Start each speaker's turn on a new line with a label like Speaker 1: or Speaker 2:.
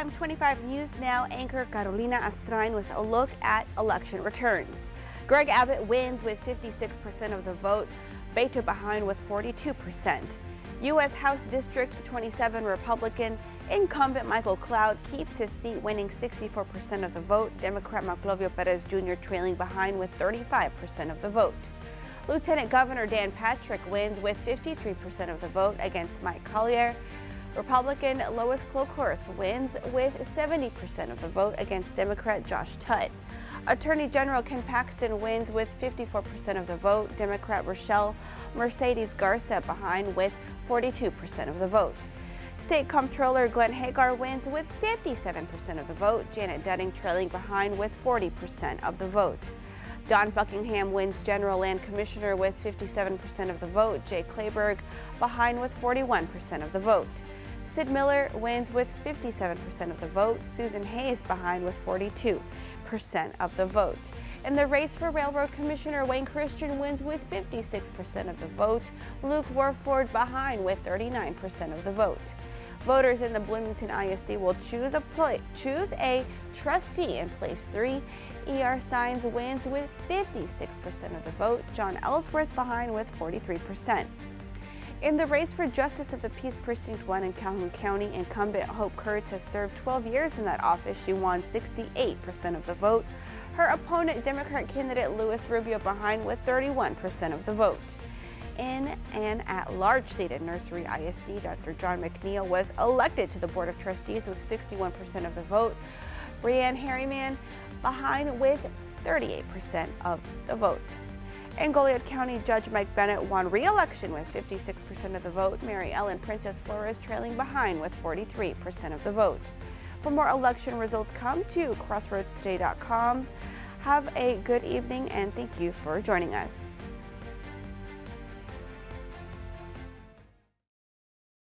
Speaker 1: from 25 News Now anchor Carolina Astrain with a look at election returns. Greg Abbott wins with 56% of the vote, Beto behind with 42%. U.S. House District 27 Republican incumbent Michael Cloud keeps his seat, winning 64% of the vote, Democrat Maclovio Perez Jr. trailing behind with 35% of the vote. Lieutenant Governor Dan Patrick wins with 53% of the vote against Mike Collier. Republican Lois Clokhorst wins with 70% of the vote against Democrat Josh Tutt. Attorney General Ken Paxton wins with 54% of the vote, Democrat Rochelle Mercedes Garza behind with 42% of the vote. State Comptroller Glenn Hagar wins with 57% of the vote, Janet Dudding trailing behind with 40% of the vote. Don Buckingham wins General Land Commissioner with 57% of the vote, Jay Clayburgh behind with 41% of the vote. Sid Miller wins with 57% of the vote, Susan Hayes behind with 42% of the vote. In the race for Railroad Commissioner, Wayne Christian wins with 56% of the vote, Luke Warford behind with 39% of the vote. Voters in the Bloomington ISD will choose a trustee in place 3. ER Signs wins with 56% of the vote, John Ellsworth behind with 43%. In the race for Justice of the Peace Precinct 1 in Calhoun County, incumbent Hope Kurtz has served 12 years in that office. She won 68% of the vote. Her opponent, Democrat candidate Luis Rubio, behind with 31% of the vote. In an at-large seat at Nursery ISD, Dr. John McNeil was elected to the Board of Trustees with 61% of the vote. Brianne Harriman behind with 38% of the vote. In Goliad County, Judge Mike Bennett won re-election with 56% of the vote. Mary Ellen Princess Flores trailing behind with 43% of the vote. For more election results, come to crossroadstoday.com. Have a good evening and thank you for joining us.